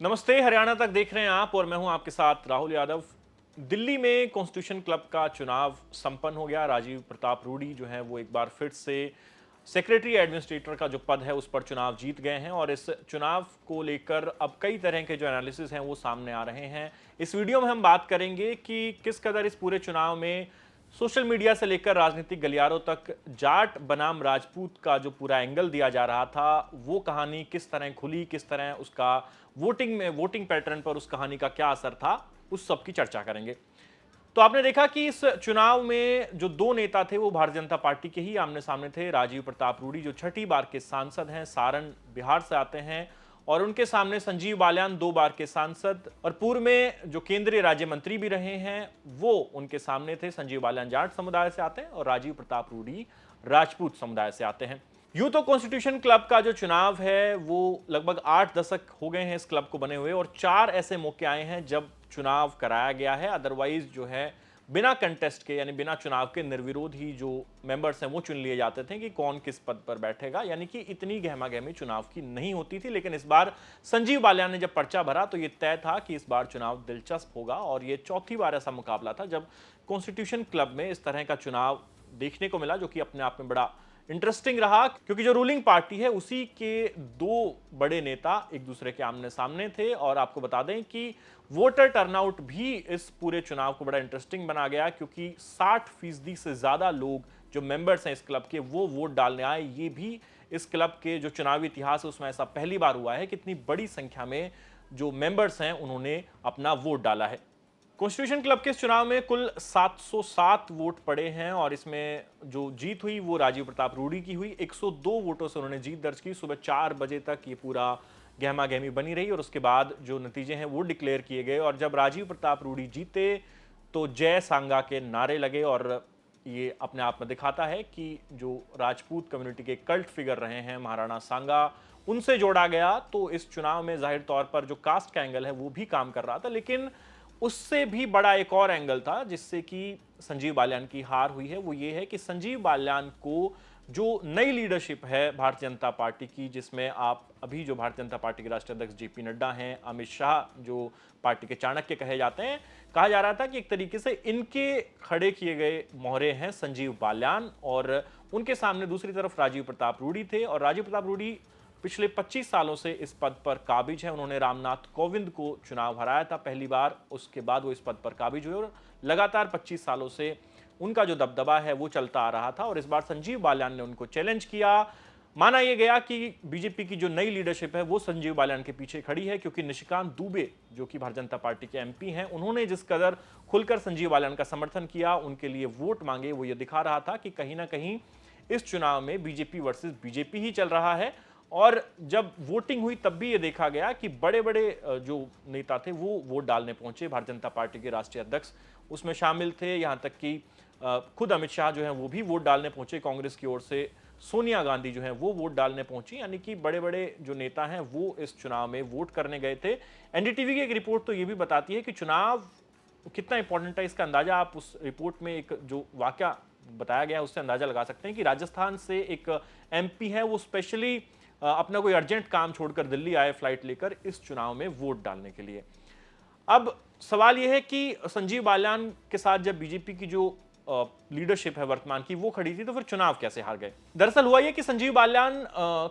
नमस्ते, हरियाणा तक देख रहे हैं आप और मैं हूं आपके साथ राहुल यादव। दिल्ली में कॉन्स्टिट्यूशन क्लब का चुनाव संपन्न हो गया। राजीव प्रताप रूडी जो है वो एक बार फिर से सेक्रेटरी एडमिनिस्ट्रेटर का जो पद है उस पर चुनाव जीत गए हैं और इस चुनाव को लेकर अब कई तरह के जो एनालिसिस हैं वो सामने आ रहे हैं। इस वीडियो में हम बात करेंगे कि किस कदर इस पूरे चुनाव में सोशल मीडिया से लेकर राजनीतिक गलियारों तक जाट बनाम राजपूत का जो पूरा एंगल दिया जा रहा था वो कहानी किस तरह खुली, किस तरह उसका वोटिंग पैटर्न पर उस कहानी का क्या असर था, उस सब की चर्चा करेंगे। तो आपने देखा कि इस चुनाव में जो दो नेता थे वो भारतीय जनता पार्टी के ही आमने सामने थे। राजीव प्रताप रूडी जो छठी बार के सांसद हैं, सारण बिहार से आते हैं, और उनके सामने संजीव बालियान 2 बार के सांसद और पूर्व में जो केंद्रीय राज्य मंत्री भी रहे हैं वो उनके सामने थे। संजीव बालियान जाट समुदाय से आते हैं और राजीव प्रताप रूडी राजपूत समुदाय से आते हैं। यूं तो कॉन्स्टिट्यूशन क्लब का जो चुनाव है वो लगभग 8 दशक हो गए हैं इस क्लब को बने हुए और 4 ऐसे मौके आए हैं जब चुनाव कराया गया है। अदरवाइज जो है बिना कंटेस्ट के यानी बिना चुनाव के निर्विरोध ही जो मेंबर्स हैं वो चुन लिए जाते थे कि कौन किस पद पर बैठेगा, यानी कि इतनी गहमा गहमी चुनाव की नहीं होती थी। लेकिन इस बार संजीव बालियान ने जब पर्चा भरा तो ये तय था कि इस बार चुनाव दिलचस्प होगा और ये चौथी बार ऐसा मुकाबला था जब कॉन्स्टिट्यूशन क्लब में इस तरह का चुनाव देखने को मिला, जो कि अपने आप में बड़ा इंटरेस्टिंग रहा क्योंकि जो रूलिंग पार्टी है उसी के दो बड़े नेता एक दूसरे के आमने सामने थे। और आपको बता दें कि वोटर टर्नआउट भी इस पूरे चुनाव को बड़ा इंटरेस्टिंग बना गया क्योंकि 60% से ज्यादा लोग जो मेंबर्स हैं इस क्लब के वो वोट डालने आए। ये भी इस क्लब के जो चुनावी इतिहास है उसमें ऐसा पहली बार हुआ है कि इतनी बड़ी संख्या में जो मेंबर्स हैं उन्होंने अपना वोट डाला है। कॉन्स्टिट्यूशन क्लब के इस चुनाव में कुल 707 वोट पड़े हैं और इसमें जो जीत हुई वो राजीव प्रताप रूडी की हुई। 102 वोटों से उन्होंने जीत दर्ज की। सुबह 4 बजे तक ये पूरा गहमा गहमी बनी रही और उसके बाद जो नतीजे हैं वो डिक्लेयर किए गए और जब राजीव प्रताप रूडी जीते तो जय सांगा के नारे लगे। और ये अपने आप में दिखाता है कि जो राजपूत कम्युनिटी के कल्ट फिगर रहे हैं महाराणा सांगा, उनसे जोड़ा गया। तो इस चुनाव में जाहिर तौर पर जो कास्ट का एंगल है वो भी काम कर रहा था, लेकिन उससे भी बड़ा एक और एंगल था जिससे कि संजीव बालियान की हार हुई है। वो ये है कि संजीव बालियान को जो नई लीडरशिप है भारतीय जनता पार्टी की, जिसमें आप अभी जो भारतीय जनता पार्टी के राष्ट्रीय अध्यक्ष जेपी नड्डा हैं, अमित शाह जो पार्टी के चाणक्य कहे जाते हैं, कहा जा रहा था कि एक तरीके से इनके खड़े किए गए मोहरे हैं संजीव बालियान और उनके सामने दूसरी तरफ राजीव प्रताप रूडी थे। और राजीव प्रताप रूडी पिछले 25 सालों से इस पद पर काबिज है। उन्होंने रामनाथ कोविंद को चुनाव हराया था पहली बार, उसके बाद वो इस पद पर काबिज हुए और लगातार 25 सालों से उनका जो दबदबा है वो चलता आ रहा था। और इस बार संजीव बालियान ने उनको चैलेंज किया। माना यह गया कि बीजेपी की जो नई लीडरशिप है वो संजीव बालियान के पीछे खड़ी है क्योंकि निशिकांत दुबे जो कि भारतीय जनता पार्टी के एमपी हैं, उन्होंने जिस कदर खुलकर संजीव बालियान का समर्थन किया, उनके लिए वोट मांगे, वो ये दिखा रहा था कि कहीं ना कहीं इस चुनाव में बीजेपी वर्सेस बीजेपी ही चल रहा है। और जब वोटिंग हुई तब भी ये देखा गया कि बड़े बड़े जो नेता थे वो वोट डालने पहुंचे। भारतीय जनता पार्टी के राष्ट्रीय अध्यक्ष उसमें शामिल थे, यहां तक कि खुद अमित शाह जो हैं वो भी वोट डालने पहुंचे। कांग्रेस की ओर से सोनिया गांधी जो हैं वो वोट डालने पहुंची, यानी कि बड़े बड़े जो नेता हैं वो इस चुनाव में वोट करने गए थे। एनडीटीवी की एक रिपोर्ट तो ये भी बताती है कि चुनाव कितना इंपॉर्टेंट है, इसका अंदाजा आप उस रिपोर्ट में एक जो वाकया बताया गया है उससे अंदाजा लगा सकते हैं कि राजस्थान से एक एमपी है वो स्पेशली अपना कोई अर्जेंट काम छोड़कर दिल्ली आए फ्लाइट लेकर इस चुनाव में वोट डालने के लिए। अब सवाल यह है कि संजीव बालियान के साथ जब बीजेपी की जो लीडरशिप है वर्तमान की वो खड़ी थी तो फिर चुनाव कैसे हार गए। दरअसल हुआ यह कि संजीव बालियान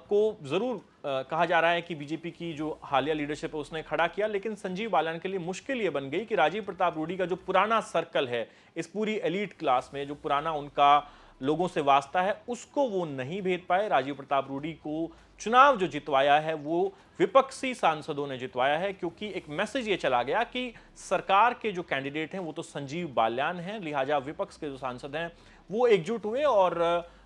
को जरूर कहा जा रहा है कि बीजेपी की जो हालिया लीडरशिप है उसने खड़ा किया, लेकिन संजीव बालियान के लिए मुश्किल ये बन गई कि राजीव प्रताप रूडी का जो पुराना सर्कल है इस पूरी एलीट क्लास में, जो पुराना उनका लोगों से वास्ता है, उसको वो नहीं भेद पाए। राजीव प्रताप रूडी को चुनाव जो जितवाया है वो विपक्षी सांसदों ने जितवाया है क्योंकि एक मैसेज ये चला गया कि सरकार के जो कैंडिडेट हैं वो तो संजीव बालियान हैं, लिहाजा विपक्ष के जो सांसद हैं वो एकजुट हुए और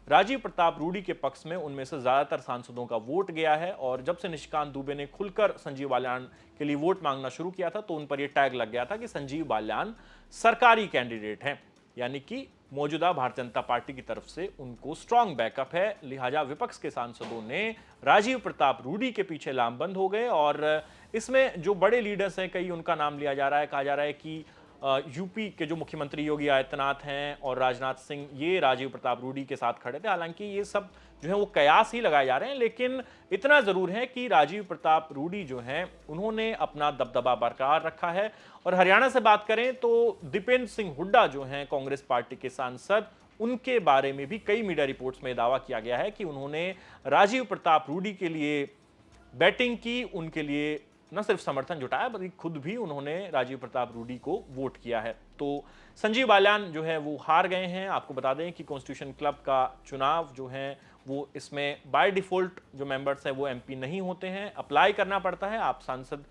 राजीव प्रताप रूडी के पक्ष में उनमें से ज्यादातर सांसदों का वोट गया है। और जब से निशिकांत दुबे ने खुलकर संजीव बालियान के लिए वोट मांगना शुरू किया था तो उन पर यह टैग लग गया था कि संजीव बालियान सरकारी कैंडिडेट हैं, यानी कि मौजूदा भारतीय जनता पार्टी की तरफ से उनको स्ट्रांग बैकअप है। लिहाजा विपक्ष के सांसदों ने राजीव प्रताप रूडी के पीछे लामबंद हो गए और इसमें जो बड़े लीडर्स हैं कई उनका नाम लिया जा रहा है। कहा जा रहा है कि यूपी के जो मुख्यमंत्री योगी आदित्यनाथ हैं और राजनाथ सिंह, ये राजीव प्रताप रूडी के साथ खड़े थे। हालांकि ये सब जो है वो कयास ही लगाए जा रहे हैं, लेकिन इतना जरूर है कि राजीव प्रताप रूडी जो हैं उन्होंने अपना दबदबा बरकरार रखा है। और हरियाणा से बात करें तो दीपेंद्र सिंह हुड्डा जो हैं कांग्रेस पार्टी के सांसद, उनके बारे में भी कई मीडिया रिपोर्ट्स में दावा किया गया है कि उन्होंने राजीव प्रताप रूडी के लिए बैटिंग की, उनके लिए न सिर्फ समर्थन जुटाया बल्कि खुद भी उन्होंने राजीव प्रताप रूडी को वोट किया है। तो संजीव बालियान जो है वो हार गए हैं। आपको बता दें कि कॉन्स्टिट्यूशन क्लब का चुनाव जो है वो इसमें बाय डिफॉल्ट जो मेंबर्स हैं वो एमपी नहीं होते हैं, अप्लाई करना पड़ता है। आप सांसद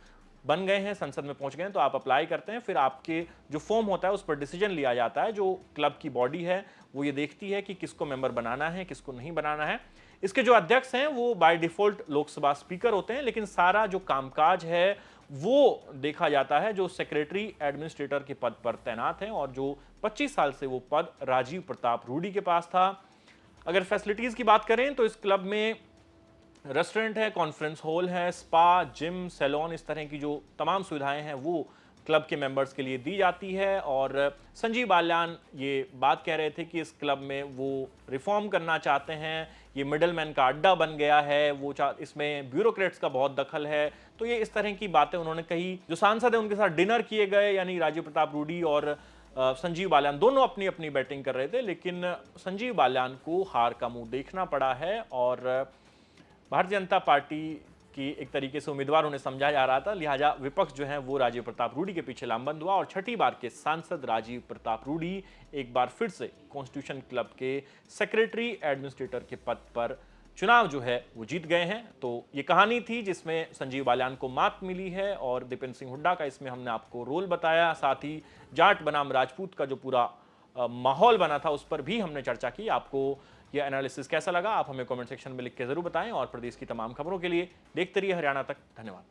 बन गए हैं, संसद में पहुंच गए हैं तो आप अप्लाई करते हैं, फिर आपके जो फॉर्म होता है उस पर डिसीजन लिया जाता है। जो क्लब की बॉडी है वो ये देखती है कि किसको मेंबर बनाना है, किसको नहीं बनाना है। इसके जो अध्यक्ष हैं वो बाय डिफॉल्ट लोकसभा स्पीकर होते हैं, लेकिन सारा जो कामकाज है वो देखा जाता है जो सेक्रेटरी एडमिनिस्ट्रेटर के पद पर तैनात हैं, और जो 25 साल से वो पद राजीव प्रताप रूडी के पास था। अगर फैसिलिटीज की बात करें तो इस क्लब में रेस्टोरेंट है, कॉन्फ्रेंस हॉल है, स्पा, जिम, सैलून, इस तरह की जो तमाम सुविधाएं हैं वो क्लब के मेंबर्स के लिए दी जाती है। और संजीव बालियान ये बात कह रहे थे कि इस क्लब में वो रिफॉर्म करना चाहते हैं, ये मिडलमैन का अड्डा बन गया है, वो इसमें ब्यूरोक्रेट्स का बहुत दखल है। तो ये इस तरह की बातें उन्होंने कही। जो सांसद है उनके साथ डिनर किए गए, यानी राजीव प्रताप रूडी और संजीव बालियान दोनों अपनी अपनी बैटिंग कर रहे थे, लेकिन संजीव बालियान को हार का मुंह देखना पड़ा है। और भारतीय जनता पार्टी की एक तरीके से उम्मीदवार उन्हें समझा जा रहा था, लिहाजा विपक्ष जो है वो राजीव प्रताप रूडी के पीछे लामबंद हुआ और छठी बार के सांसद राजीव प्रताप रूडी एक बार फिर से कॉन्स्टिट्यूशन क्लब के सेक्रेटरी एडमिनिस्ट्रेटर के पद पर चुनाव जो है वो जीत गए हैं। तो ये कहानी थी जिसमें संजीव बालियान को मात मिली है और दीपेंद्र सिंह हुड्डा का इसमें हमने आपको रोल बताया। साथ ही जाट बनाम राजपूत का जो पूरा माहौल बना था उस पर भी हमने चर्चा की। आपको यह एनालिसिस कैसा लगा आप हमें कमेंट सेक्शन में लिख के जरूर बताएं, और प्रदेश की तमाम खबरों के लिए देखते रहिए हरियाणा तक। धन्यवाद।